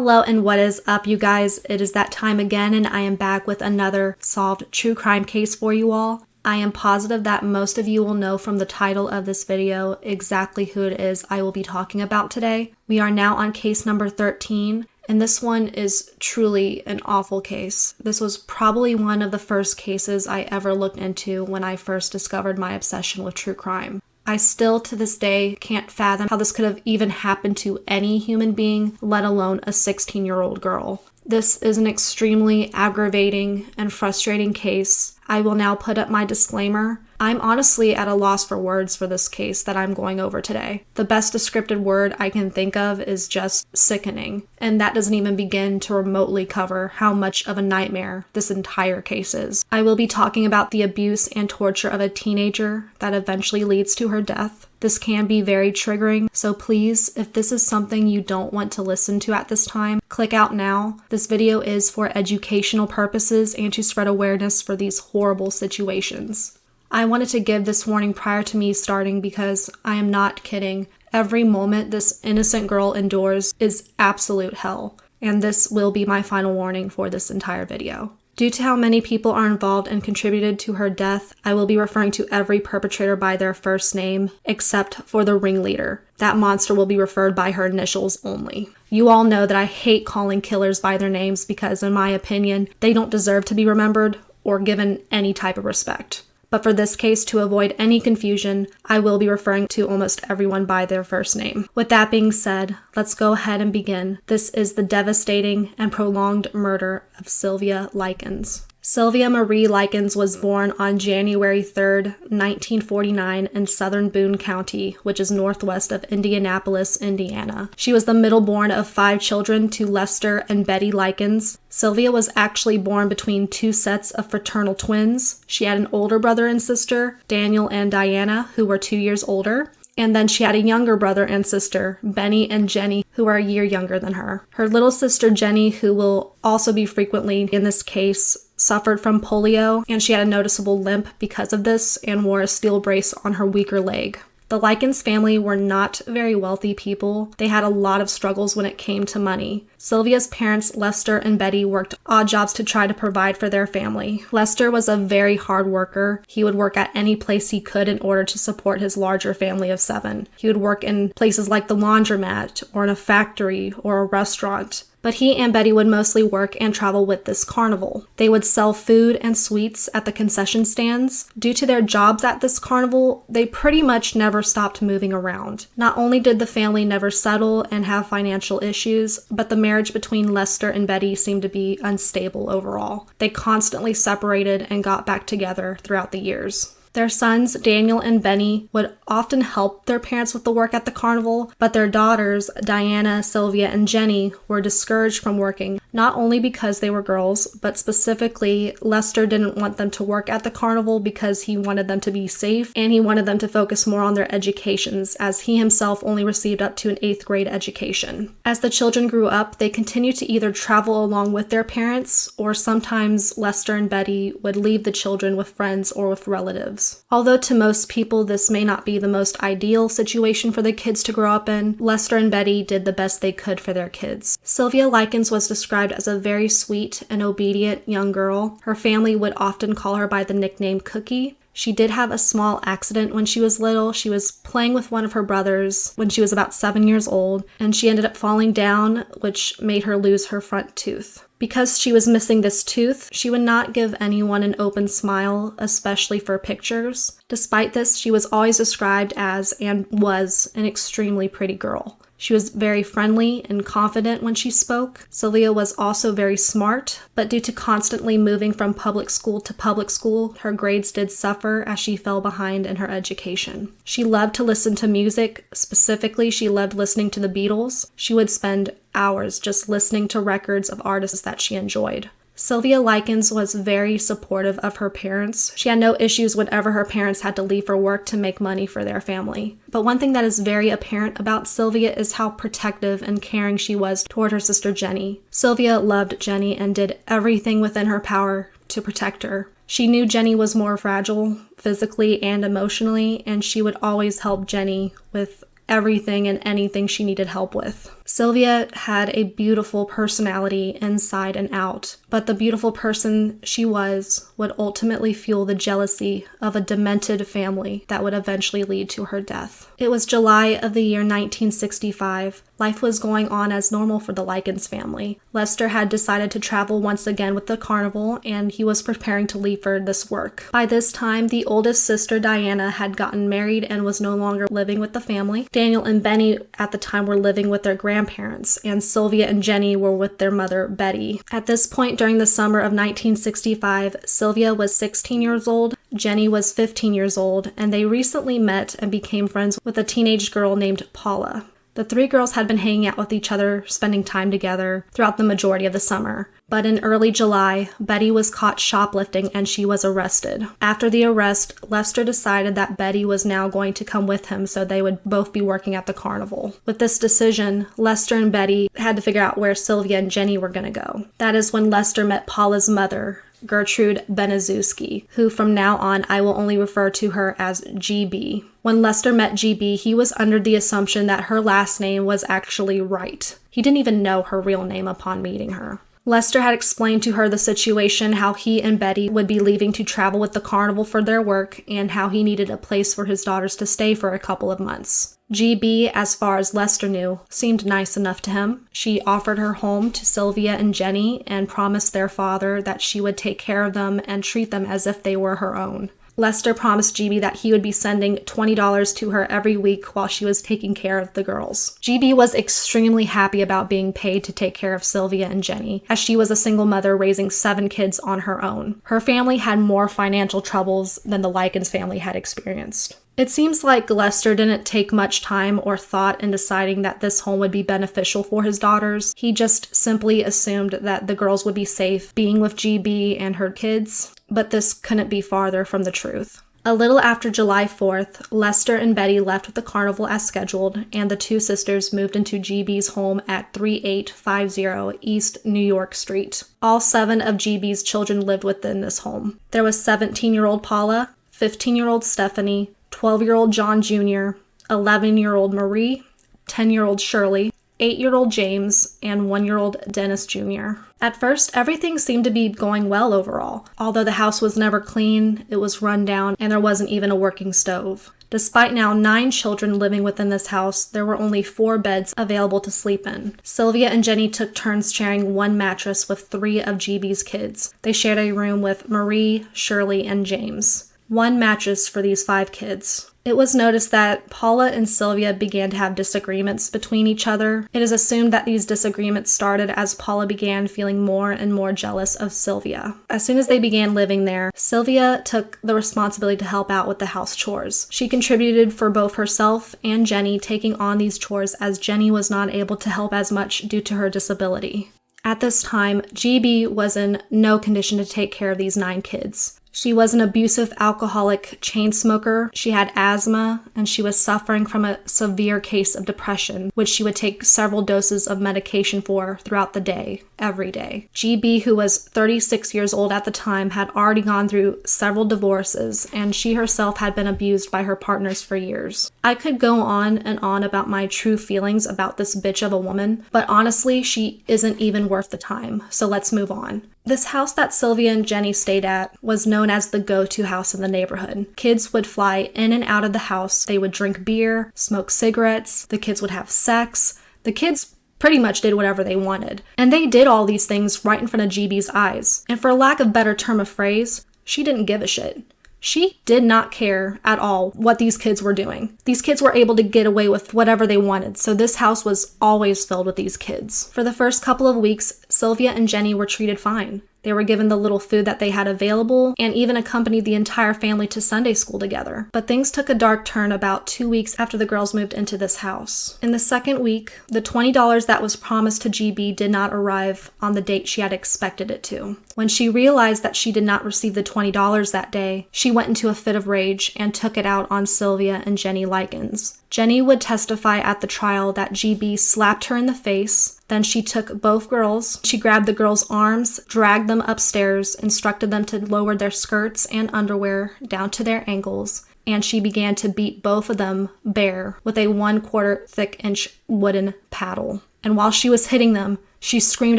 Hello and what is up, you guys? It is that time again, and I am back with another solved true crime case for you all. I am positive that most of you will know from the title of this video exactly who it is I will be talking about today. We are now on case number 13, and this one is truly an awful case. This was probably one of the first cases I ever looked into when I first discovered my obsession with true crime. I still, to this day, can't fathom how this could have even happened to any human being, let alone a 16-year-old girl. This is an extremely aggravating and frustrating case. I will now put up my disclaimer. I'm honestly at a loss for words for this case that I'm going over today. The best descriptive word I can think of is just sickening, and that doesn't even begin to remotely cover how much of a nightmare this entire case is. I will be talking about the abuse and torture of a teenager that eventually leads to her death. This can be very triggering, so please, if this is something you don't want to listen to at this time, click out now. This video is for educational purposes and to spread awareness for these horrible situations. I wanted to give this warning prior to me starting because I am not kidding. Every moment this innocent girl endures is absolute hell, and this will be my final warning for this entire video. Due to how many people are involved and contributed to her death, I will be referring to every perpetrator by their first name, except for the ringleader. That monster will be referred by her initials only. You all know that I hate calling killers by their names because, in my opinion, they don't deserve to be remembered or given any type of respect. But for this case, to avoid any confusion, I will be referring to almost everyone by their first name. With that being said, let's go ahead and begin. This is the devastating and prolonged murder of Sylvia Likens. Sylvia Marie Likens was born on January 3rd, 1949 in southern Boone County, which is northwest of Indianapolis, Indiana. She was the middle born of 5 children to Lester and Betty Likens. Sylvia was actually born between 2 sets of fraternal twins. She had an older brother and sister, Daniel and Diana, who were 2 years older. And then she had a younger brother and sister, Benny and Jenny, who are a year younger than her. Her little sister, Jenny, who will also be frequently in this case, suffered from polio, and she had a noticeable limp because of this and wore a steel brace on her weaker leg. The Likens family were not very wealthy people. They had a lot of struggles when it came to money. Sylvia's parents, Lester and Betty, worked odd jobs to try to provide for their family. Lester was a very hard worker. He would work at any place he could in order to support his larger family of 7. He would work in places like the laundromat or in a factory or a restaurant. But he and Betty would mostly work and travel with this carnival. They would sell food and sweets at the concession stands. Due to their jobs at this carnival, they pretty much never stopped moving around. Not only did the family never settle and have financial issues, but the marriage between Lester and Betty seemed to be unstable overall. They constantly separated and got back together throughout the years. Their sons, Daniel and Benny, would often help their parents with the work at the carnival, but their daughters, Diana, Sylvia, and Jenny, were discouraged from working, not only because they were girls, but specifically, Lester didn't want them to work at the carnival because he wanted them to be safe, and he wanted them to focus more on their educations, as he himself only received up to an 8th grade education. As the children grew up, they continued to either travel along with their parents, or sometimes Lester and Betty would leave the children with friends or with relatives. Although to most people this may not be the most ideal situation for the kids to grow up in, Lester and Betty did the best they could for their kids. Sylvia Likens was described as a very sweet and obedient young girl. Her family would often call her by the nickname Cookie. She did have a small accident when she was little. She was playing with one of her brothers when she was about 7 years old, and she ended up falling down, which made her lose her front tooth. Because she was missing this tooth, she would not give anyone an open smile, especially for pictures. Despite this, she was always described as, and was, an extremely pretty girl. She was very friendly and confident when she spoke. Sylvia was also very smart, but due to constantly moving from public school to public school, her grades did suffer as she fell behind in her education. She loved to listen to music. Specifically, she loved listening to the Beatles. She would spend hours just listening to records of artists that she enjoyed. Sylvia Likens was very supportive of her parents. She had no issues whenever her parents had to leave for work to make money for their family. But one thing that is very apparent about Sylvia is how protective and caring she was toward her sister Jenny. Sylvia loved Jenny and did everything within her power to protect her. She knew Jenny was more fragile physically and emotionally, and she would always help Jenny with everything and anything she needed help with. Sylvia had a beautiful personality inside and out, but the beautiful person she was would ultimately fuel the jealousy of a demented family that would eventually lead to her death. It was July of the year 1965. Life was going on as normal for the Likens family. Lester had decided to travel once again with the carnival, and he was preparing to leave for this work. By this time, the oldest sister, Diana, had gotten married and was no longer living with the family. Daniel and Benny at the time were living with their grandparents, and Sylvia and Jenny were with their mother, Betty. At this point during the summer of 1965, Sylvia was 16 years old, Jenny was 15 years old, and they recently met and became friends with a teenage girl named Paula. The three girls had been hanging out with each other, spending time together throughout the majority of the summer. But in early July, Betty was caught shoplifting and she was arrested. After the arrest, Lester decided that Betty was now going to come with him so they would both be working at the carnival. With this decision, Lester and Betty had to figure out where Sylvia and Jenny were going to go. That is when Lester met Paula's mother, Gertrude Benezuski, who from now on I will only refer to her as GB. When Lester met GB, he was under the assumption that her last name was actually Wright. He didn't even know her real name upon meeting her. Lester had explained to her the situation, how he and Betty would be leaving to travel with the carnival for their work, and how he needed a place for his daughters to stay for a couple of months. GB, as far as Lester knew, seemed nice enough to him. She offered her home to Sylvia and Jenny and promised their father that she would take care of them and treat them as if they were her own. Lester promised GB that he would be sending $20 to her every week while she was taking care of the girls. GB was extremely happy about being paid to take care of Sylvia and Jenny, as she was a single mother raising 7 kids on her own. Her family had more financial troubles than the Likens family had experienced. It seems like Lester didn't take much time or thought in deciding that this home would be beneficial for his daughters. He just simply assumed that the girls would be safe being with GB and her kids, but this couldn't be farther from the truth. A little after July 4th, Lester and Betty left with the carnival as scheduled, and the two sisters moved into GB's home at 3850 East New York Street. All 7 of GB's children lived within this home. There was 17-year-old Paula, 15-year-old Stephanie, 12-year-old John Jr., 11-year-old Marie, 10-year-old Shirley, 8-year-old James, and 1-year-old Dennis Jr. At first, everything seemed to be going well overall. Although the house was never clean, it was run down, and there wasn't even a working stove. Despite now 9 children living within this house, there were only 4 beds available to sleep in. Sylvia and Jenny took turns sharing one mattress with 3 of GB's kids. They shared a room with Marie, Shirley, and James. 1 mattress for these 5 kids. It was noticed that Paula and Sylvia began to have disagreements between each other. It is assumed that these disagreements started as Paula began feeling more and more jealous of Sylvia. As soon as they began living there, Sylvia took the responsibility to help out with the house chores. She contributed for both herself and Jenny, taking on these chores as Jenny was not able to help as much due to her disability. At this time, GB was in no condition to take care of these 9 kids. She was an abusive alcoholic chain smoker, she had asthma, and she was suffering from a severe case of depression, which she would take several doses of medication for throughout the day, every day. GB, who was 36 years old at the time, had already gone through several divorces, and she herself had been abused by her partners for years. I could go on and on about my true feelings about this bitch of a woman, but honestly, she isn't even worth the time, so let's move on. This house that Sylvia and Jenny stayed at was known as the go-to house in the neighborhood. Kids would fly in and out of the house. They would drink beer, smoke cigarettes. The kids would have sex. The kids pretty much did whatever they wanted. And they did all these things right in front of GB's eyes. And for lack of better term of phrase, she didn't give a shit. She did not care at all what these kids were doing. These kids were able to get away with whatever they wanted, so this house was always filled with these kids. For the first couple of weeks, Sylvia and Jenny were treated fine. They were given the little food that they had available and even accompanied the entire family to Sunday school together. But things took a dark turn about 2 weeks after the girls moved into this house. In the second week, the $20 that was promised to GB did not arrive on the date she had expected it to. When she realized that she did not receive the $20 that day, she went into a fit of rage and took it out on Sylvia and Jenny Likens. Jenny would testify at the trial that GB slapped her in the face, Then she took both girls. She grabbed the girls' arms, dragged them upstairs, instructed them to lower their skirts and underwear down to their ankles, and she began to beat both of them bare with a 1/4 thick inch wooden paddle. And while she was hitting them, she screamed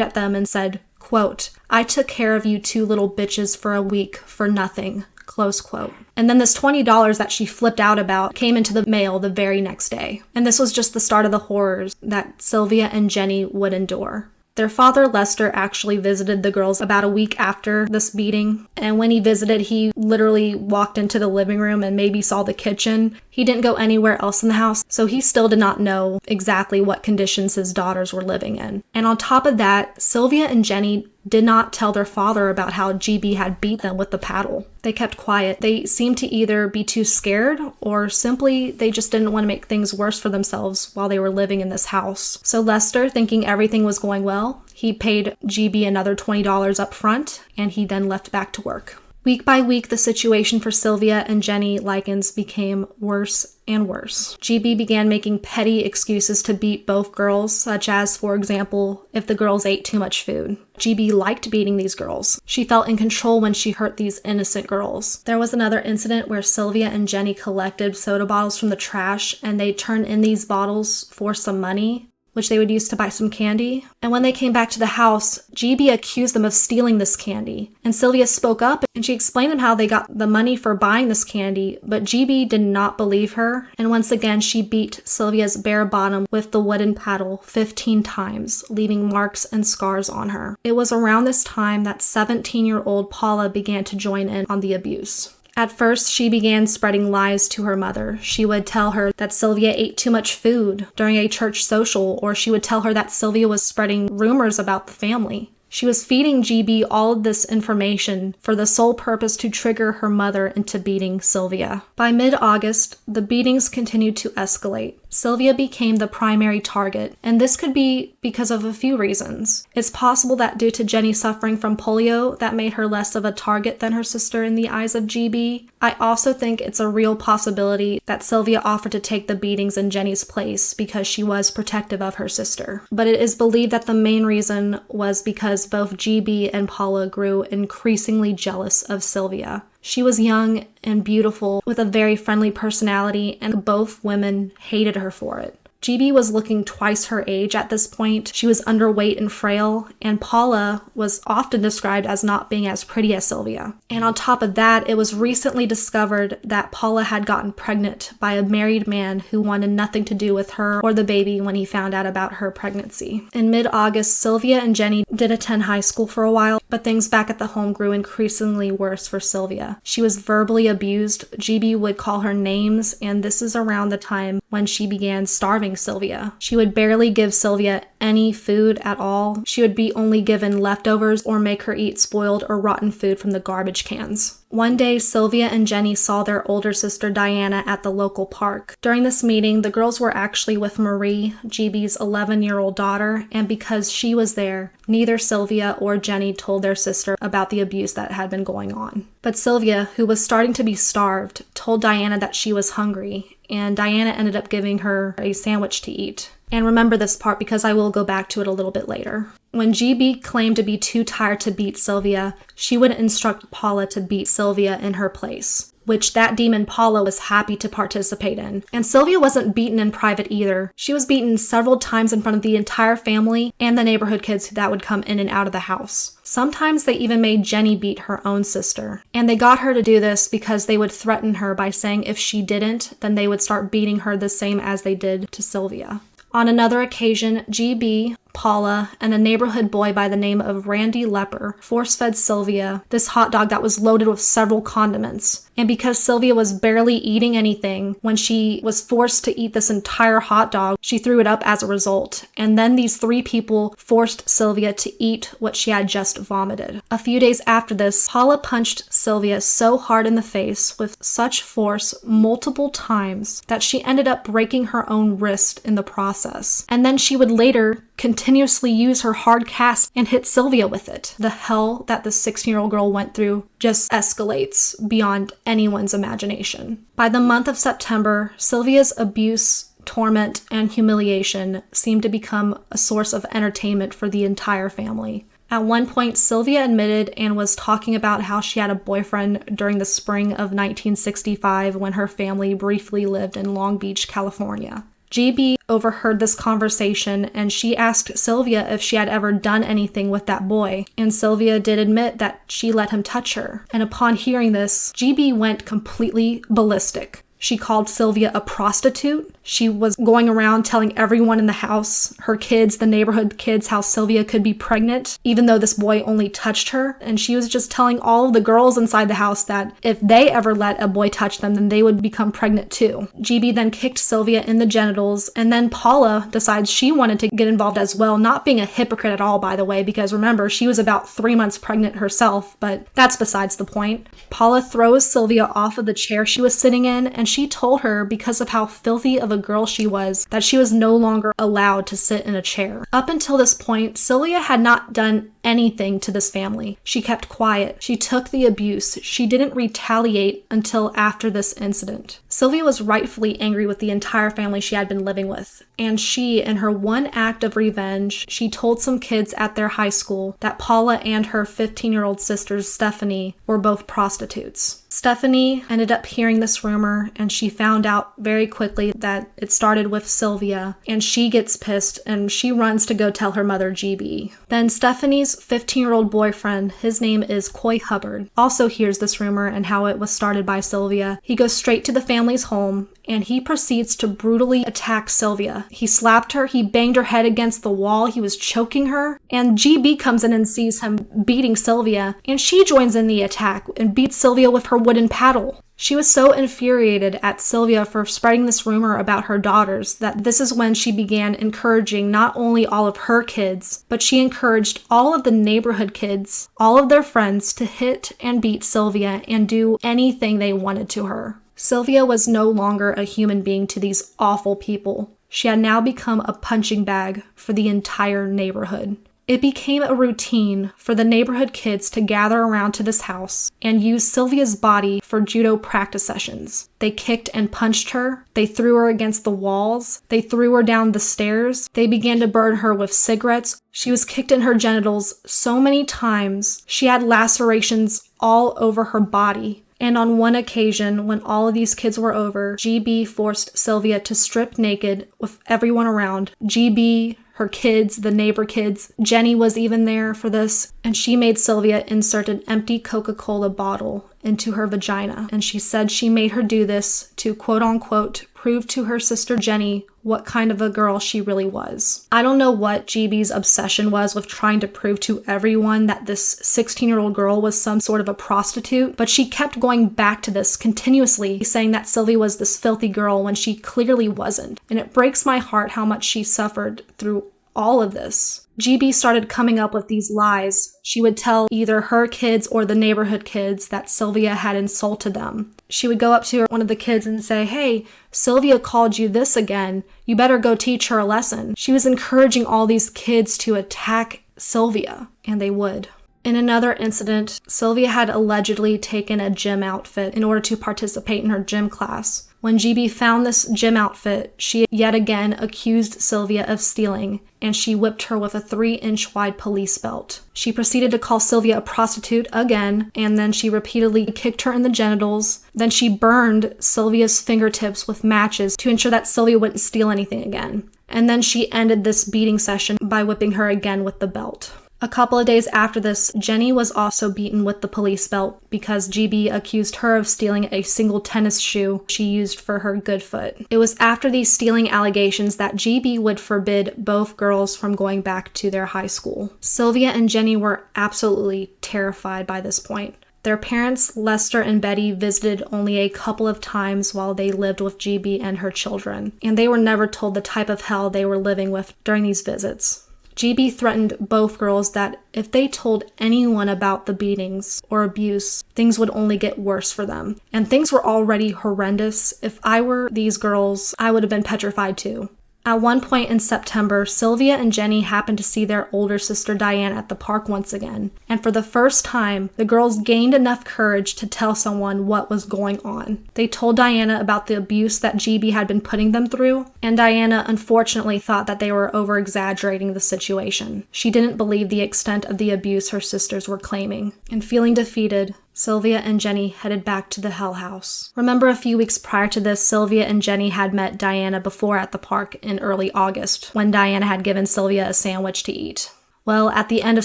at them and said, quote, "I took care of you two little bitches for a week for nothing." Close quote. And then this $20 that she flipped out about came into the mail the very next day. And this was just the start of the horrors that Sylvia and Jenny would endure. Their father, Lester, actually visited the girls about a week after this beating. And when he visited, he literally walked into the living room and maybe saw the kitchen. He didn't go anywhere else in the house, so he still did not know exactly what conditions his daughters were living in. And on top of that, Sylvia and Jenny did not tell their father about how GB had beat them with the paddle. They kept quiet. They seemed to either be too scared or simply they just didn't want to make things worse for themselves while they were living in this house. So Lester, thinking everything was going well, he paid GB another $20 up front and he then left back to work. Week by week, the situation for Sylvia and Jenny Likens became worse and worse. GB began making petty excuses to beat both girls, such as, for example, if the girls ate too much food. GB liked beating these girls. She felt in control when she hurt these innocent girls. There was another incident where Sylvia and Jenny collected soda bottles from the trash and they turned in these bottles for some money, which they would use to buy some candy. And when they came back to the house, GB accused them of stealing this candy. And Sylvia spoke up and she explained to them how they got the money for buying this candy, but GB did not believe her. And once again, she beat Sylvia's bare bottom with the wooden paddle 15 times, leaving marks and scars on her. It was around this time that 17-year-old Paula began to join in on the abuse. At first, she began spreading lies to her mother. She would tell her that Sylvia ate too much food during a church social, or she would tell her that Sylvia was spreading rumors about the family. She was feeding GB all of this information for the sole purpose to trigger her mother into beating Sylvia. By mid-August, the beatings continued to escalate. Sylvia became the primary target, and this could be because of a few reasons. It's possible that due to Jenny suffering from polio, that made her less of a target than her sister in the eyes of GB. I also think it's a real possibility that Sylvia offered to take the beatings in Jenny's place because she was protective of her sister. But it is believed that the main reason was because both GB and Paula grew increasingly jealous of Sylvia. She was young and beautiful with a very friendly personality, and both women hated her for it. GB was looking twice her age at this point. She was underweight and frail, and Paula was often described as not being as pretty as Sylvia. And on top of that, it was recently discovered that Paula had gotten pregnant by a married man who wanted nothing to do with her or the baby when he found out about her pregnancy. In mid-August, Sylvia and Jenny did attend high school for a while, but things back at the home grew increasingly worse for Sylvia. She was verbally abused. GB would call her names, and this is around the time when she began starving Sylvia. She would barely give Sylvia any food at all. She would be only given leftovers or make her eat spoiled or rotten food from the garbage cans. One day, Sylvia and Jenny saw their older sister Diana at the local park. During this meeting, the girls were actually with Marie, GB's 11-year-old daughter, and because she was there, neither Sylvia or Jenny told their sister about the abuse that had been going on. But Sylvia, who was starting to be starved, told Diana that she was hungry, and Diana ended up giving her a sandwich to eat. And remember this part because I will go back to it a little bit later. When GB claimed to be too tired to beat Sylvia, she would instruct Paula to beat Sylvia in her place, which that demon Paula was happy to participate in. And Sylvia wasn't beaten in private either. She was beaten several times in front of the entire family and the neighborhood kids that would come in and out of the house. Sometimes they even made Jenny beat her own sister. And they got her to do this because they would threaten her by saying if she didn't, then they would start beating her the same as they did to Sylvia. On another occasion, GB, Paula, and a neighborhood boy by the name of Randy Lepper force-fed Sylvia this hot dog that was loaded with several condiments. And because Sylvia was barely eating anything, when she was forced to eat this entire hot dog, she threw it up as a result. And then these three people forced Sylvia to eat what she had just vomited. A few days after this, Paula punched Sylvia so hard in the face with such force multiple times that she ended up breaking her own wrist in the process. And then she would later continuously use her hard cast and hit Sylvia with it. The hell that the 16-year-old girl went through just escalates beyond anyone's imagination. By the month of September, Sylvia's abuse torment, and humiliation seemed to become a source of entertainment for the entire family. At one point, Sylvia admitted and was talking about how she had a boyfriend during the spring of 1965 when her family briefly lived in Long Beach, California. GB overheard this conversation and she asked Sylvia if she had ever done anything with that boy, and Sylvia did admit that she let him touch her. And upon hearing this, GB went completely ballistic. She called Sylvia a prostitute. She was going around telling everyone in the house, her kids, the neighborhood kids, how Sylvia could be pregnant, even though this boy only touched her. And she was just telling all of the girls inside the house that if they ever let a boy touch them, then they would become pregnant too. GB then kicked Sylvia in the genitals, and then Paula decides she wanted to get involved as well, not being a hypocrite at all, by the way, because remember, she was about 3 months pregnant herself, but that's besides the point. Paula throws Sylvia off of the chair she was sitting in, and she told her, because of how filthy of a girl she was, that she was no longer allowed to sit in a chair. Up until this point, Sylvia had not done anything to this family. She kept quiet. She took the abuse. She didn't retaliate until after this incident. Sylvia was rightfully angry with the entire family she had been living with, and she, in her one act of revenge, she told some kids at their high school that Paula and her 15-year-old sister Stephanie were both prostitutes. Stephanie ended up hearing this rumor, and she found out very quickly that it started with Sylvia, and she gets pissed and she runs to go tell her mother, GB. Then Stephanie's 15-year-old boyfriend, his name is Coy Hubbard, also hears this rumor and how it was started by Sylvia. He goes straight to the family's home and he proceeds to brutally attack Sylvia. He slapped her, he banged her head against the wall, he was choking her, and GB comes in and sees him beating Sylvia, and she joins in the attack and beats Sylvia with her wooden paddle. She was so infuriated at Sylvia for spreading this rumor about her daughters that this is when she began encouraging not only all of her kids, but she encouraged all of the neighborhood kids, all of their friends, to hit and beat Sylvia and do anything they wanted to her. Sylvia was no longer a human being to these awful people. She had now become a punching bag for the entire neighborhood. It became a routine for the neighborhood kids to gather around to this house and use Sylvia's body for judo practice sessions. They kicked and punched her. They threw her against the walls. They threw her down the stairs. They began to burn her with cigarettes. She was kicked in her genitals so many times. She had lacerations all over her body. And on one occasion, when all of these kids were over, GB forced Sylvia to strip naked with everyone around. GB, her kids, the neighbor kids. Jenny was even there for this, and she made Sylvia insert an empty Coca-Cola bottle into her vagina. And she said she made her do this to, quote unquote, prove to her sister Jenny what kind of a girl she really was. I don't know what GB's obsession was with trying to prove to everyone that this 16-year-old girl was some sort of a prostitute, but she kept going back to this continuously, saying that Sylvia was this filthy girl when she clearly wasn't. And it breaks my heart how much she suffered through all of this. GB started coming up with these lies. She would tell either her kids or the neighborhood kids that Sylvia had insulted them. She would go up to one of the kids and say, "Hey, Sylvia called you this again. You better go teach her a lesson." She was encouraging all these kids to attack Sylvia, and they would. In another incident, Sylvia had allegedly taken a gym outfit in order to participate in her gym class. When GB found this gym outfit, she yet again accused Sylvia of stealing, and she whipped her with a 3-inch wide police belt. She proceeded to call Sylvia a prostitute again, and then she repeatedly kicked her in the genitals. Then she burned Sylvia's fingertips with matches to ensure that Sylvia wouldn't steal anything again. And then she ended this beating session by whipping her again with the belt. A couple of days after this, Jenny was also beaten with the police belt because GB accused her of stealing a single tennis shoe she used for her good foot. It was after these stealing allegations that GB would forbid both girls from going back to their high school. Sylvia and Jenny were absolutely terrified by this point. Their parents, Lester and Betty, visited only a couple of times while they lived with GB and her children, and they were never told the type of hell they were living with during these visits. GB threatened both girls that if they told anyone about the beatings or abuse, things would only get worse for them. And things were already horrendous. If I were these girls, I would have been petrified too. At one point in September, Sylvia and Jenny happened to see their older sister Diana at the park once again, and for the first time, the girls gained enough courage to tell someone what was going on. They told Diana about the abuse that GB had been putting them through, and Diana unfortunately thought that they were over-exaggerating the situation. She didn't believe the extent of the abuse her sisters were claiming, and feeling defeated, Sylvia and Jenny headed back to the Hell House. Remember, a few weeks prior to this, Sylvia and Jenny had met Diana before at the park in early August, when Diana had given Sylvia a sandwich to eat. Well, at the end of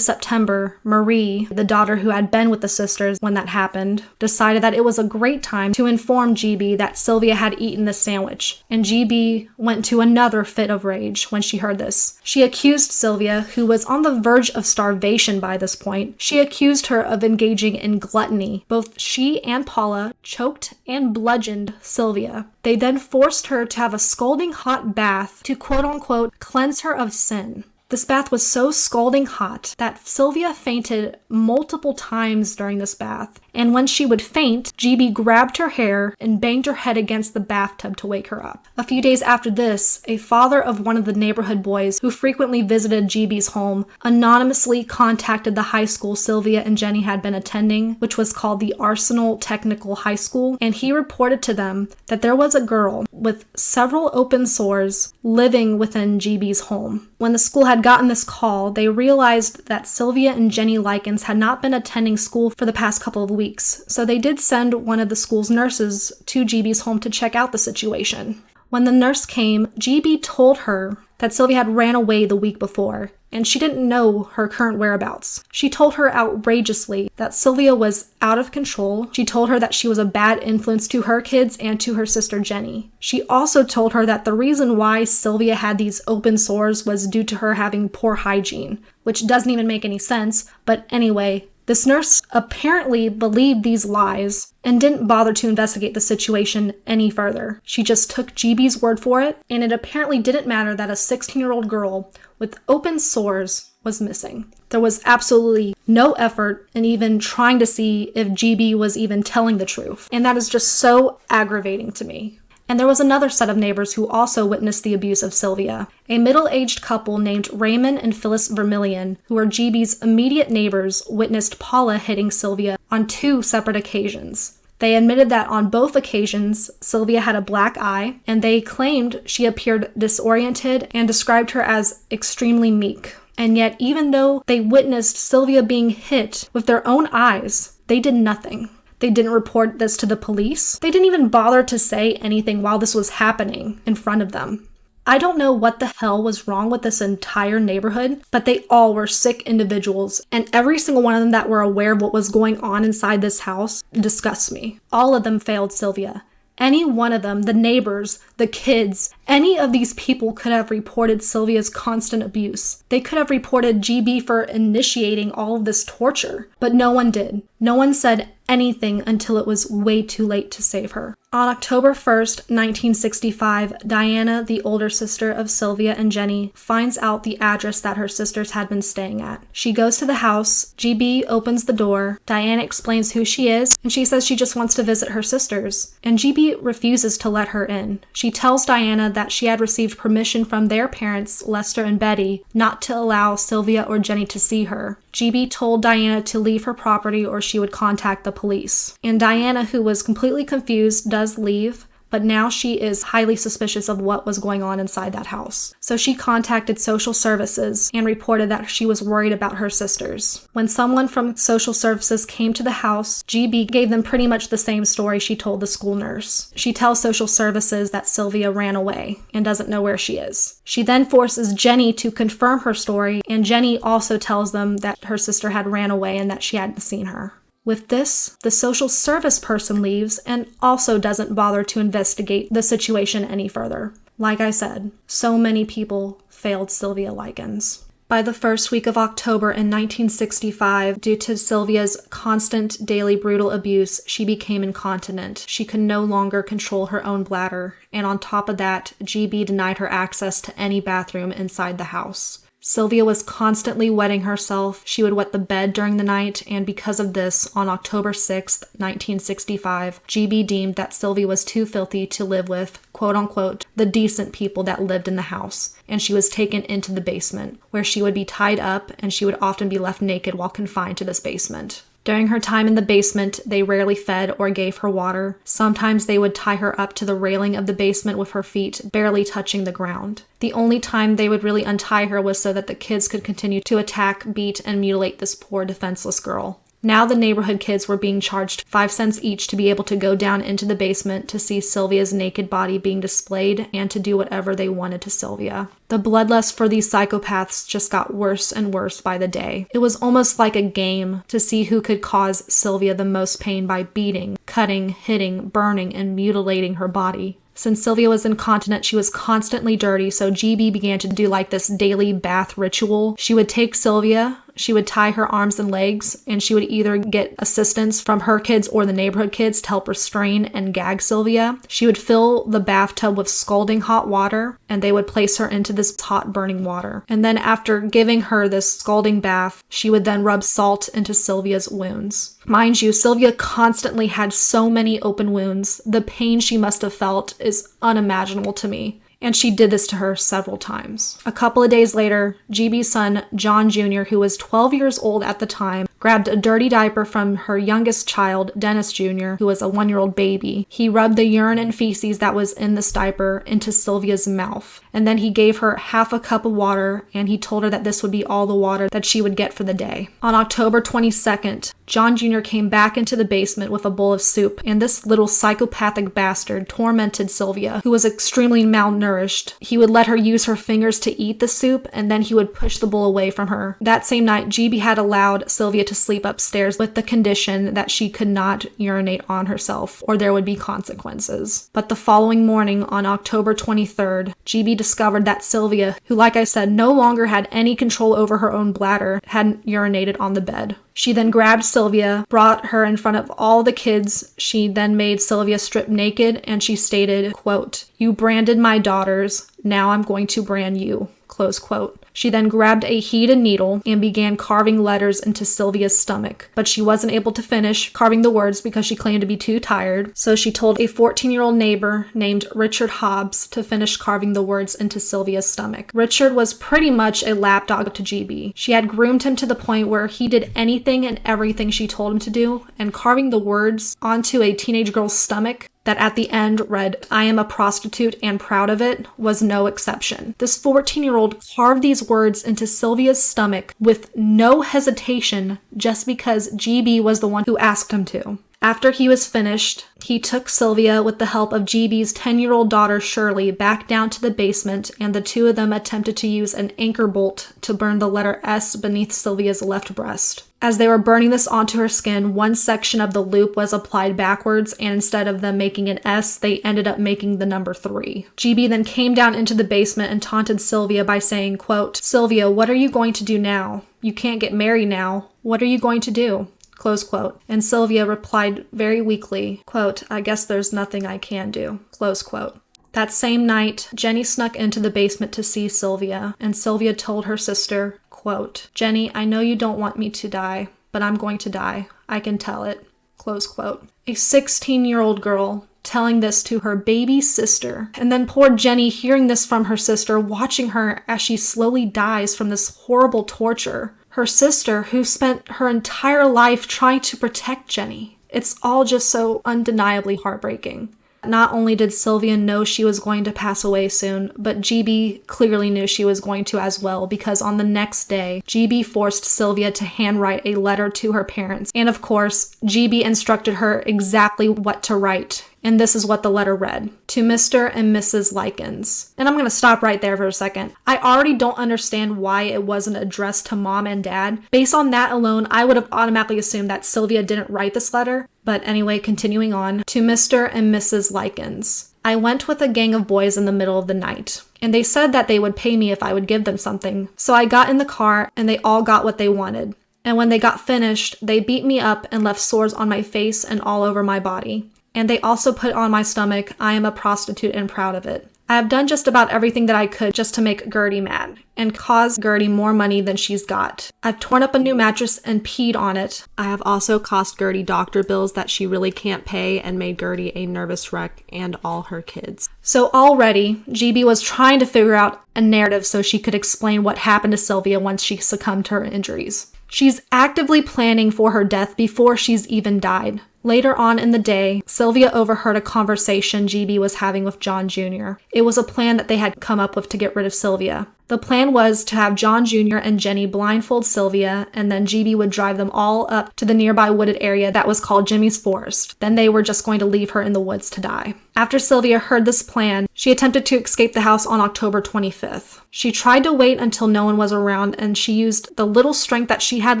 September, Marie, the daughter who had been with the sisters when that happened, decided that it was a great time to inform GB that Sylvia had eaten the sandwich, and GB went into another fit of rage when she heard this. She accused Sylvia, who was on the verge of starvation by this point, she accused her of engaging in gluttony. Both she and Paula choked and bludgeoned Sylvia. They then forced her to have a scalding hot bath to quote-unquote cleanse her of sin. This bath was so scalding hot that Sylvia fainted multiple times during this bath, and when she would faint, GB grabbed her hair and banged her head against the bathtub to wake her up. A few days after this, a father of one of the neighborhood boys who frequently visited GB's home anonymously contacted the high school Sylvia and Jenny had been attending, which was called the Arsenal Technical High School, and he reported to them that there was a girl with several open sores living within GB's home. When the school had gotten this call, they realized that Sylvia and Jenny Likens had not been attending school for the past couple of weeks, so they did send one of the school's nurses to GB's home to check out the situation. When the nurse came, GB told her that Sylvia had ran away the week before, and she didn't know her current whereabouts. She told her outrageously that Sylvia was out of control. She told her that she was a bad influence to her kids and to her sister Jenny. She also told her that the reason why Sylvia had these open sores was due to her having poor hygiene, which doesn't even make any sense, but anyway, this nurse apparently believed these lies and didn't bother to investigate the situation any further. She just took GB's word for it, and it apparently didn't matter that a 16-year-old girl with open sores was missing. There was absolutely no effort in even trying to see if GB was even telling the truth, and that is just so aggravating to me. And there was another set of neighbors who also witnessed the abuse of Sylvia. A middle-aged couple named Raymond and Phyllis Vermillion, who were GB's immediate neighbors, witnessed Paula hitting Sylvia on 2 separate occasions. They admitted that on both occasions, Sylvia had a black eye, and they claimed she appeared disoriented and described her as extremely meek. And yet, even though they witnessed Sylvia being hit with their own eyes, they did nothing. They didn't report this to the police. They didn't even bother to say anything while this was happening in front of them. I don't know what the hell was wrong with this entire neighborhood, but they all were sick individuals, and every single one of them that were aware of what was going on inside this house disgusts me. All of them failed Sylvia. Any one of them, the neighbors, the kids, any of these people could have reported Sylvia's constant abuse. They could have reported GB for initiating all of this torture, but no one did. No one said anything until it was way too late to save her. On October 1st, 1965, Diana, the older sister of Sylvia and Jenny, finds out the address that her sisters had been staying at. She goes to the house, GB opens the door, Diana explains who she is, and she says she just wants to visit her sisters, and GB refuses to let her in. She tells Diana that she had received permission from their parents, Lester and Betty, not to allow Sylvia or Jenny to see her. GB told Diana to leave her property or she would contact the police. And Diana, who was completely confused, does leave, but now she is highly suspicious of what was going on inside that house. So she contacted social services and reported that she was worried about her sisters. When someone from social services came to the house, GB gave them pretty much the same story she told the school nurse. She tells social services that Sylvia ran away and doesn't know where she is. She then forces Jenny to confirm her story, and Jenny also tells them that her sister had ran away and that she hadn't seen her. With this, the social service person leaves and also doesn't bother to investigate the situation any further. Like I said, so many people failed Sylvia Likens. By the first week of October in 1965, due to Sylvia's constant daily brutal abuse, she became incontinent. She could no longer control her own bladder, and on top of that, GB denied her access to any bathroom inside the house. Sylvia was constantly wetting herself. She would wet the bed during the night, and because of this, on October 6th, 1965, GB deemed that Sylvia was too filthy to live with, quote-unquote, the decent people that lived in the house, and she was taken into the basement, where she would be tied up, and she would often be left naked while confined to this basement. During her time in the basement, they rarely fed or gave her water. Sometimes they would tie her up to the railing of the basement with her feet barely touching the ground. The only time they would really untie her was so that the kids could continue to attack, beat, and mutilate this poor defenseless girl. Now the neighborhood kids were being charged 5 cents each to be able to go down into the basement to see Sylvia's naked body being displayed and to do whatever they wanted to Sylvia. The bloodlust for these psychopaths just got worse and worse by the day. It was almost like a game to see who could cause Sylvia the most pain by beating, cutting, hitting, burning, and mutilating her body. Since Sylvia was incontinent, she was constantly dirty, so GB began to do like this daily bath ritual. She would take Sylvia, she would tie her arms and legs, and she would either get assistance from her kids or the neighborhood kids to help restrain and gag Sylvia. She would fill the bathtub with scalding hot water, and they would place her into this hot burning water. And then after giving her this scalding bath, she would then rub salt into Sylvia's wounds. Mind you, Sylvia constantly had so many open wounds. The pain she must have felt is unimaginable to me. And she did this to her several times. A couple of days later, GB's son, John Jr., who was 12 years old at the time, grabbed a dirty diaper from her youngest child, Dennis Jr., who was a 1-year-old baby. He rubbed the urine and feces that was in this diaper into Sylvia's mouth. And then he gave her half a cup of water, and he told her that this would be all the water that she would get for the day. On October 22nd, John Jr. came back into the basement with a bowl of soup, and this little psychopathic bastard tormented Sylvia, who was extremely malnourished. He would let her use her fingers to eat the soup, and then he would push the bowl away from her. That same night, GB had allowed Sylvia to sleep upstairs with the condition that she could not urinate on herself, or there would be consequences. But the following morning, on October 23rd, GB discovered that Sylvia, who, like I said, no longer had any control over her own bladder, had urinated on the bed. She then grabbed Sylvia, brought her in front of all the kids. She then made Sylvia strip naked, and she stated, quote, "You branded my daughters, now I'm going to brand you," close quote. She then grabbed a heated needle and began carving letters into Sylvia's stomach, but she wasn't able to finish carving the words because she claimed to be too tired, so she told a 14-year-old neighbor named Richard Hobbs to finish carving the words into Sylvia's stomach. Richard was pretty much a lapdog to GB. She had groomed him to the point where he did anything and everything she told him to do, and carving the words onto a teenage girl's stomach that at the end read, "I am a prostitute and proud of it," was no exception. This 14-year-old carved these words into Sylvia's stomach with no hesitation just because GB was the one who asked him to. After he was finished, he took Sylvia with the help of GB's 10-year-old daughter Shirley back down to the basement, and the two of them attempted to use an anchor bolt to burn the letter S beneath Sylvia's left breast. As they were burning this onto her skin, one section of the loop was applied backwards, and instead of them making an S, they ended up making the number 3. GB then came down into the basement and taunted Sylvia by saying, quote, "Sylvia, what are you going to do now? You can't get married now. What are you going to do?" Close quote. And Sylvia replied very weakly, quote, "I guess there's nothing I can do." Close quote. That same night, Jenny snuck into the basement to see Sylvia, and Sylvia told her sister, quote, "Jenny, I know you don't want me to die, but I'm going to die. I can tell it." Close quote. A 16-year-old girl telling this to her baby sister. And then poor Jenny hearing this from her sister, watching her as she slowly dies from this horrible torture. Her sister, who spent her entire life trying to protect Jenny. It's all just so undeniably heartbreaking. Not only did Sylvia know she was going to pass away soon, but GB clearly knew she was going to as well, because on the next day, GB forced Sylvia to handwrite a letter to her parents. And of course, GB instructed her exactly what to write. And this is what the letter read. To Mr. and Mrs. Likens. And I'm going to stop right there for a second. I already don't understand why it wasn't addressed to mom and dad. Based on that alone, I would have automatically assumed that Sylvia didn't write this letter. But anyway, continuing on. To Mr. and Mrs. Likens. I went with a gang of boys in the middle of the night, and they said that they would pay me if I would give them something. So I got in the car, and they all got what they wanted. And when they got finished, they beat me up and left sores on my face and all over my body. And they also put on my stomach, "I am a prostitute and proud of it." I have done just about everything that I could just to make Gertie mad and cause Gertie more money than she's got. I've torn up a new mattress and peed on it. I have also cost Gertie doctor bills that she really can't pay and made Gertie a nervous wreck and all her kids. So already, GB was trying to figure out a narrative so she could explain what happened to Sylvia once she succumbed to her injuries. She's actively planning for her death before she's even died. Later on in the day, Sylvia overheard a conversation GB was having with John Jr. It was a plan that they had come up with to get rid of Sylvia. The plan was to have John Jr. and Jenny blindfold Sylvia, and then GB would drive them all up to the nearby wooded area that was called Jimmy's Forest. Then they were just going to leave her in the woods to die. After Sylvia heard this plan, she attempted to escape the house on October 25th. She tried to wait until no one was around, and she used the little strength that she had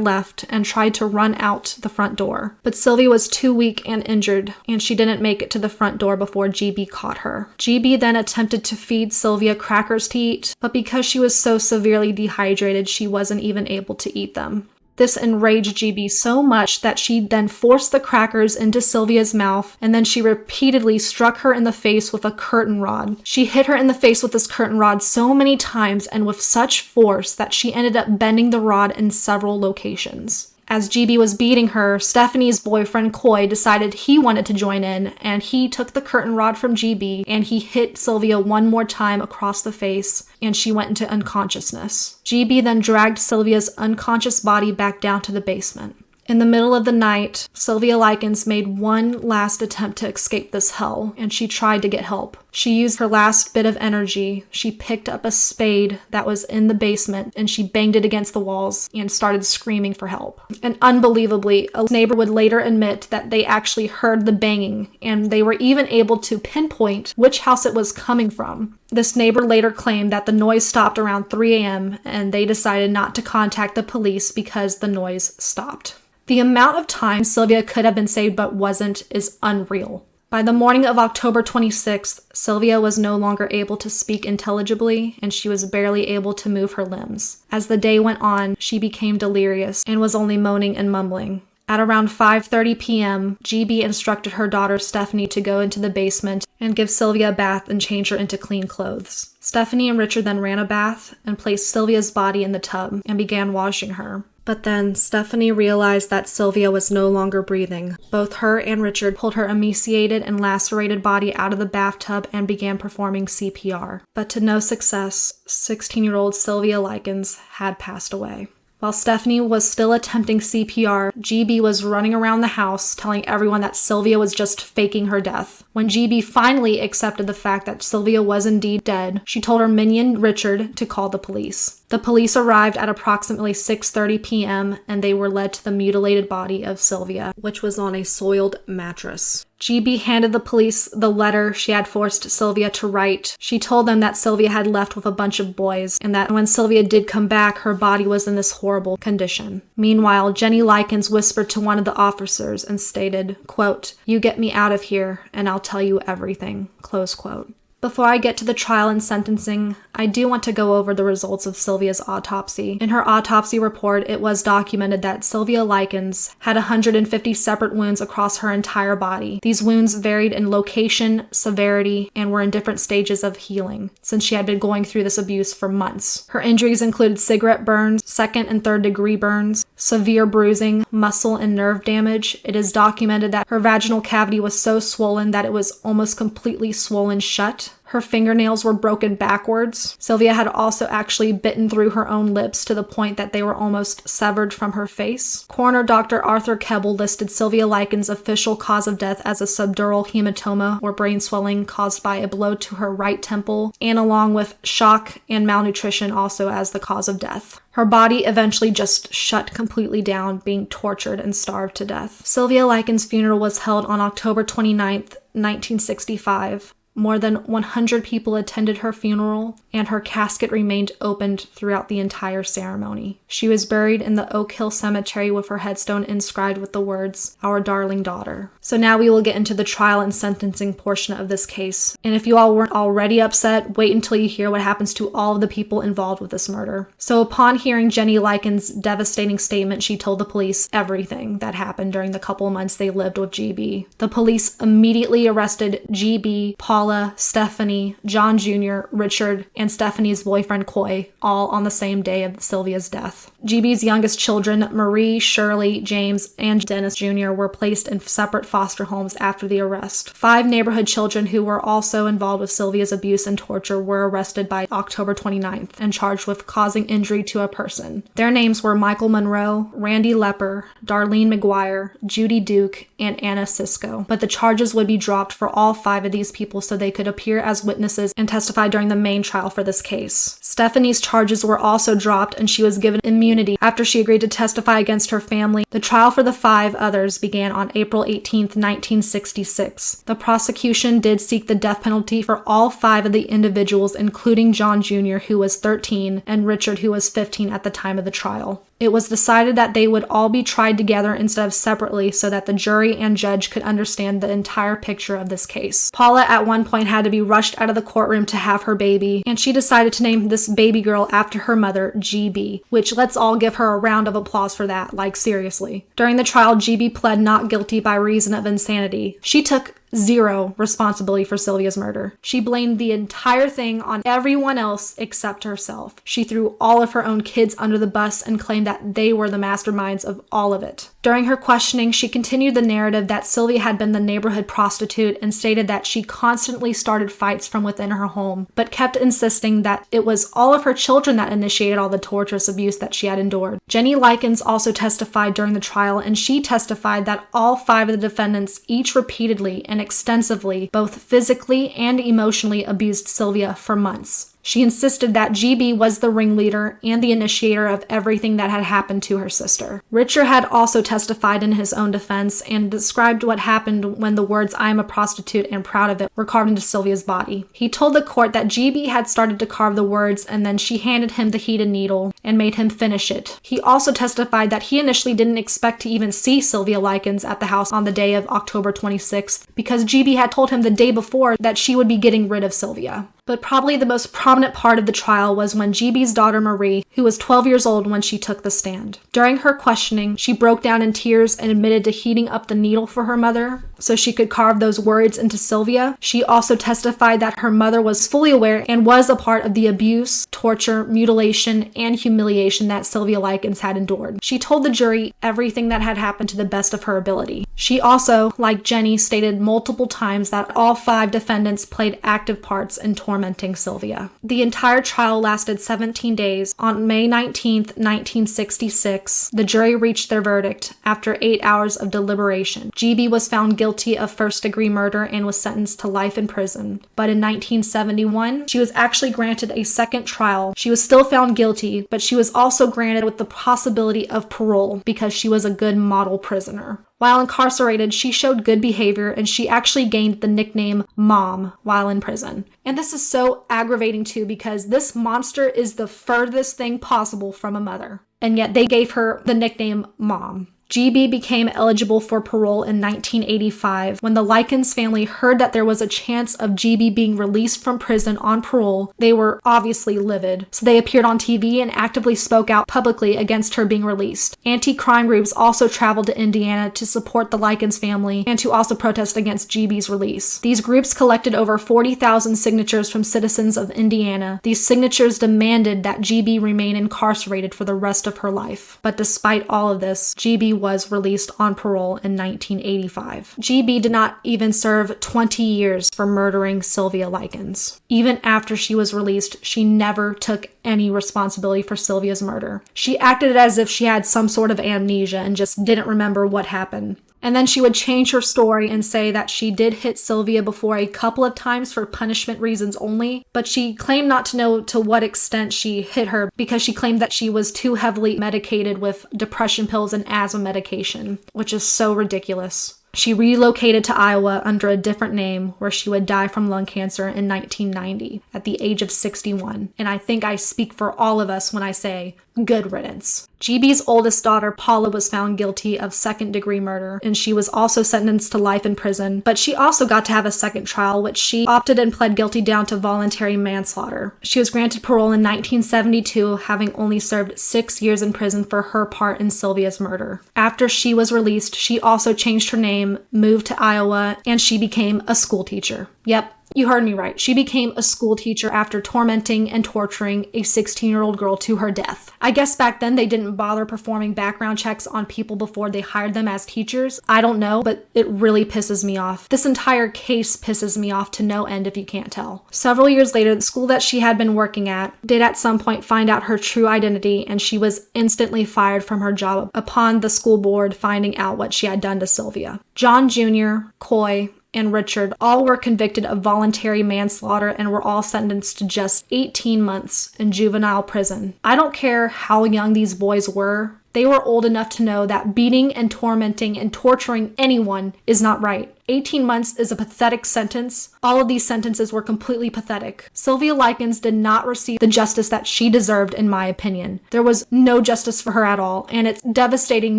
left and tried to run out the front door. But Sylvia was too weak and injured, and she didn't make it to the front door before GB caught her. GB then attempted to feed Sylvia crackers to eat, but because she was so severely dehydrated, she wasn't even able to eat them. This enraged GB so much that she then forced the crackers into Sylvia's mouth, and then she repeatedly struck her in the face with a curtain rod. She hit her in the face with this curtain rod so many times and with such force that she ended up bending the rod in several locations. As GB was beating her, Stephanie's boyfriend Coy decided he wanted to join in, and he took the curtain rod from GB and he hit Sylvia one more time across the face, and she went into unconsciousness. GB then dragged Sylvia's unconscious body back down to the basement. In the middle of the night, Sylvia Likens made one last attempt to escape this hell, and she tried to get help. She used her last bit of energy. She picked up a spade that was in the basement, and she banged it against the walls and started screaming for help. And unbelievably, a neighbor would later admit that they actually heard the banging, and they were even able to pinpoint which house it was coming from. This neighbor later claimed that the noise stopped around 3 a.m., and they decided not to contact the police because the noise stopped. The amount of time Sylvia could have been saved but wasn't is unreal. By the morning of October 26th, Sylvia was no longer able to speak intelligibly, and she was barely able to move her limbs. As the day went on, she became delirious and was only moaning and mumbling. At around 5:30 p.m., GB instructed her daughter Stephanie to go into the basement and give Sylvia a bath and change her into clean clothes. Stephanie and Richard then ran a bath and placed Sylvia's body in the tub and began washing her. But then Stephanie realized that Sylvia was no longer breathing. Both her and Richard pulled her emaciated and lacerated body out of the bathtub and began performing CPR. But to no success, 16-year-old Sylvia Likens had passed away. While Stephanie was still attempting CPR, GB was running around the house telling everyone that Sylvia was just faking her death. When GB finally accepted the fact that Sylvia was indeed dead, she told her minion Richard to call the police. The police arrived at approximately 6:30 p.m. and they were led to the mutilated body of Sylvia, which was on a soiled mattress. GB handed the police the letter she had forced Sylvia to write. She told them that Sylvia had left with a bunch of boys, and that when Sylvia did come back, her body was in this horrible condition. Meanwhile, Jenny Likens whispered to one of the officers and stated, quote, "You get me out of here, and I'll tell you everything," close quote. Before I get to the trial and sentencing, I do want to go over the results of Sylvia's autopsy. In her autopsy report, it was documented that Sylvia Likens had 150 separate wounds across her entire body. These wounds varied in location, severity, and were in different stages of healing, since she had been going through this abuse for months. Her injuries included cigarette burns, second and third degree burns, severe bruising, muscle and nerve damage. It is documented that her vaginal cavity was so swollen that it was almost completely swollen shut. Her fingernails were broken backwards. Sylvia had also actually bitten through her own lips to the point that they were almost severed from her face. Coroner Dr. Arthur Kebbel listed Sylvia Likens' official cause of death as a subdural hematoma, or brain swelling caused by a blow to her right temple, and along with shock and malnutrition also as the cause of death. Her body eventually just shut completely down, being tortured and starved to death. Sylvia Likens' funeral was held on October 29th, 1965. More than 100 people attended her funeral, and her casket remained opened throughout the entire ceremony. She was buried in the Oak Hill Cemetery with her headstone inscribed with the words, "Our darling daughter." So now we will get into the trial and sentencing portion of this case. And if you all weren't already upset, wait until you hear what happens to all of the people involved with this murder. So upon hearing Jenny Likens' devastating statement, she told the police everything that happened during the couple of months they lived with GB. The police immediately arrested GB, Paula, Stephanie, John Jr., Richard, and Stephanie's boyfriend Coy, all on the same day of Sylvia's death. GB's youngest children, Marie, Shirley, James, and Dennis Jr., were placed in separate foster homes after the arrest. 5 neighborhood children who were also involved with Sylvia's abuse and torture were arrested by October 29th and charged with causing injury to a person. Their names were Michael Monroe, Randy Lepper, Darlene McGuire, Judy Duke, and Anna Sisko. But the charges would be dropped for all 5 of these people so they could appear as witnesses and testify during the main trial for this case. Stephanie's charges were also dropped and she was given immunity after she agreed to testify against her family. The trial for the 5 others began on April 18, 1966. The prosecution did seek the death penalty for all 5 of the individuals, including John Jr., who was 13, and Richard, who was 15 at the time of the trial. It was decided that they would all be tried together instead of separately so that the jury and judge could understand the entire picture of this case. Paula at one point had to be rushed out of the courtroom to have her baby, and she decided to name this baby girl after her mother, GB, which let's all give her a round of applause for that, like seriously. During the trial, GB pled not guilty by reason of insanity. She took zero responsibility for Sylvia's murder. She blamed the entire thing on everyone else except herself. She threw all of her own kids under the bus and claimed that they were the masterminds of all of it. During her questioning, she continued the narrative that Sylvia had been the neighborhood prostitute and stated that she constantly started fights from within her home, but kept insisting that it was all of her children that initiated all the torturous abuse that she had endured. Jenny Likens also testified during the trial, and she testified that all 5 of the defendants each repeatedly and extensively, both physically and emotionally, abused Sylvia for months. She insisted that GB was the ringleader and the initiator of everything that had happened to her sister. Richard had also testified in his own defense and described what happened when the words "I am a prostitute and proud of it" were carved into Sylvia's body. He told the court that GB had started to carve the words and then she handed him the heated needle and made him finish it. He also testified that he initially didn't expect to even see Sylvia Likens at the house on the day of October 26th because GB had told him the day before that she would be getting rid of Sylvia. But probably the most prominent part of the trial was when GB's daughter Marie, who was 12 years old when she took the stand. During her questioning, she broke down in tears and admitted to heating up the needle for her mother so she could carve those words into Sylvia. She also testified that her mother was fully aware and was a part of the abuse, torture, mutilation, and humiliation that Sylvia Likens had endured. She told the jury everything that had happened to the best of her ability. She also, like Jenny, stated multiple times that all 5 defendants played active parts in tormenting Sylvia. The entire trial lasted 17 days. On May 19, 1966, the jury reached their verdict after 8 hours of deliberation. GB was found guilty of first-degree murder and was sentenced to life in prison. But in 1971, she was actually granted a second trial. She was still found guilty, but she was also granted with the possibility of parole because she was a good model prisoner. While incarcerated, she showed good behavior and she actually gained the nickname Mom while in prison. And this is so aggravating too because this monster is the furthest thing possible from a mother. And yet they gave her the nickname Mom. GB became eligible for parole in 1985. When the Likens family heard that there was a chance of GB being released from prison on parole, they were obviously livid. So they appeared on TV and actively spoke out publicly against her being released. Anti-crime groups also traveled to Indiana to support the Likens family and to also protest against GB's release. These groups collected over 40,000 signatures from citizens of Indiana. These signatures demanded that GB remain incarcerated for the rest of her life. But despite all of this, GB was released on parole in 1985. GB did not even serve 20 years for murdering Sylvia Likens. Even after she was released, she never took any responsibility for Sylvia's murder. She acted as if she had some sort of amnesia and just didn't remember what happened. And then she would change her story and say that she did hit Sylvia before a couple of times for punishment reasons only, but she claimed not to know to what extent she hit her because she claimed that she was too heavily medicated with depression pills and asthma medication, which is so ridiculous. She relocated to Iowa under a different name where she would die from lung cancer in 1990 at the age of 61. And I think I speak for all of us when I say Good riddance. GB's oldest daughter, Paula, was found guilty of second-degree murder, and she was also sentenced to life in prison, but she also got to have a second trial, which she opted and pled guilty down to voluntary manslaughter. She was granted parole in 1972, having only served 6 years in prison for her part in Sylvia's murder. After she was released, she also changed her name, moved to Iowa, and she became a school teacher. Yep. You heard me right. She became a school teacher after tormenting and torturing a 16-year-old girl to her death. I guess back then they didn't bother performing background checks on people before they hired them as teachers. I don't know, but it really pisses me off. This entire case pisses me off to no end if you can't tell. Several years later, the school that she had been working at did at some point find out her true identity, and she was instantly fired from her job upon the school board finding out what she had done to Sylvia. John Jr., Coy, and Richard all were convicted of voluntary manslaughter and were all sentenced to just 18 months in juvenile prison. I don't care how young these boys were. They were old enough to know that beating and tormenting and torturing anyone is not right. 18 months is a pathetic sentence. All of these sentences were completely pathetic. Sylvia Likens did not receive the justice that she deserved, in my opinion. There was no justice for her at all, and it's devastating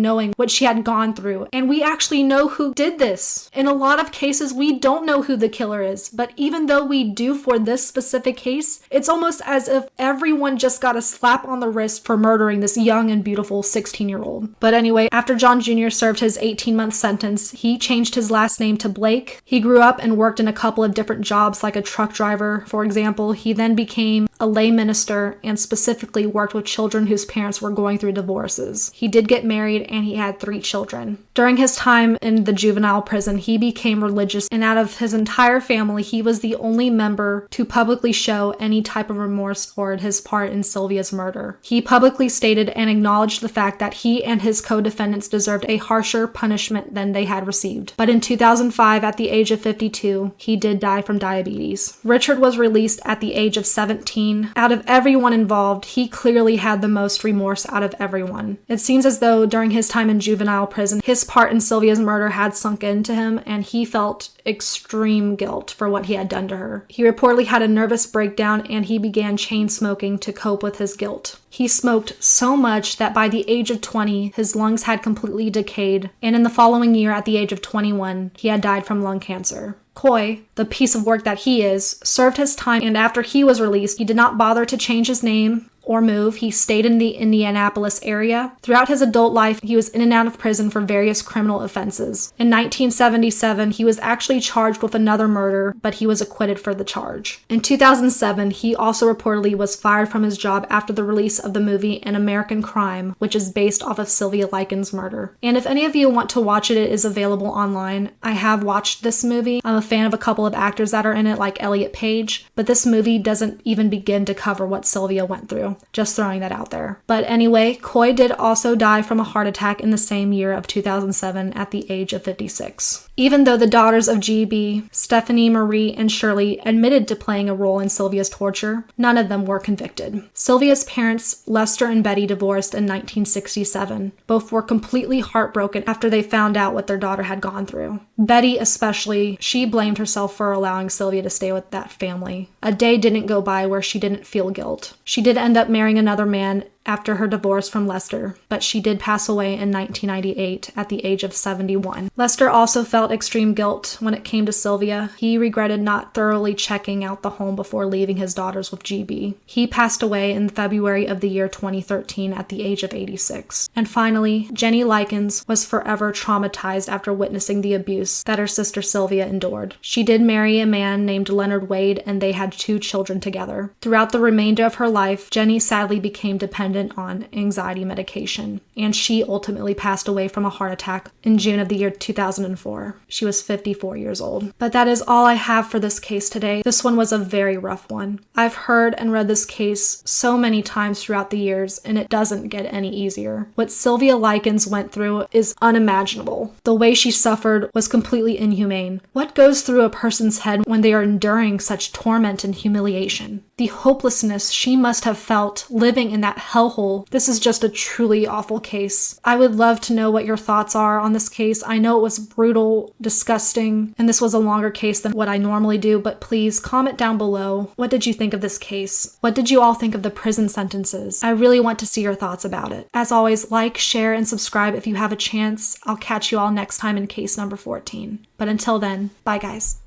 knowing what she had gone through. And we actually know who did this. In a lot of cases, we don't know who the killer is, but even though we do for this specific case, it's almost as if everyone just got a slap on the wrist for murdering this young and beautiful 16-year-old. But anyway, after John Jr. served his 18-month sentence, he changed his last name to Blake. He grew up and worked in a couple of different jobs, like a truck driver, for example. He then became a lay minister and specifically worked with children whose parents were going through divorces. He did get married and he had 3 children. During his time in the juvenile prison, he became religious, and out of his entire family, he was the only member to publicly show any type of remorse toward his part in Sylvia's murder. He publicly stated and acknowledged the fact that he and his co-defendants deserved a harsher punishment than they had received. But in 2005, at the age of 52, he did die from diabetes. Richard was released at the age of 17. Out of everyone involved, he clearly had the most remorse out of everyone. It seems as though during his time in juvenile prison, his part in Sylvia's murder had sunk into him, and he felt extreme guilt for what he had done to her. He reportedly had a nervous breakdown, and he began chain smoking to cope with his guilt. He smoked so much that by the age of 20, his lungs had completely decayed, and in the following year, at the age of 21, he had died from lung cancer. Coy, the piece of work that he is, served his time, and after he was released, he did not bother to change his name or move. He stayed in the Indianapolis area. Throughout his adult life, he was in and out of prison for various criminal offenses. In 1977, he was actually charged with another murder, but he was acquitted for the charge. In 2007, he also reportedly was fired from his job after the release of the movie An American Crime, which is based off of Sylvia Likens' murder. And if any of you want to watch it, it is available online. I have watched this movie. I'm a fan of a couple of actors that are in it, like Elliot Page, but this movie doesn't even begin to cover what Sylvia went through. Just throwing that out there. But anyway, Coy did also die from a heart attack in the same year of 2007 at the age of 56. Even though the daughters of GB, Stephanie, Marie, and Shirley admitted to playing a role in Sylvia's torture, none of them were convicted. Sylvia's parents, Lester and Betty, divorced in 1967. Both were completely heartbroken after they found out what their daughter had gone through. Betty especially, she blamed herself for allowing Sylvia to stay with that family. A day didn't go by where she didn't feel guilt. She did end up marrying another man after her divorce from Lester, but she did pass away in 1998 at the age of 71. Lester also felt extreme guilt when it came to Sylvia. He regretted not thoroughly checking out the home before leaving his daughters with GB. He passed away in February of the year 2013 at the age of 86. And finally, Jenny Likens was forever traumatized after witnessing the abuse that her sister Sylvia endured. She did marry a man named Leonard Wade, and they had 2 children together. Throughout the remainder of her life, Jenny sadly became dependent on anxiety medication, and she ultimately passed away from a heart attack in June of the year 2004. She was 54 years old. But that is all I have for this case today. This one was a very rough one. I've heard and read this case so many times throughout the years, and it doesn't get any easier. What Sylvia Likens went through is unimaginable. The way she suffered was completely inhumane. What goes through a person's head when they are enduring such torment and humiliation? The hopelessness she must have felt living in that hell hellhole. This is just a truly awful case. I would love to know what your thoughts are on this case. I know it was brutal, disgusting, and this was a longer case than what I normally do, but please comment down below. What did you think of this case? What did you all think of the prison sentences? I really want to see your thoughts about it. As always, like, share, and subscribe if you have a chance. I'll catch you all next time in case number 14. But until then, bye guys.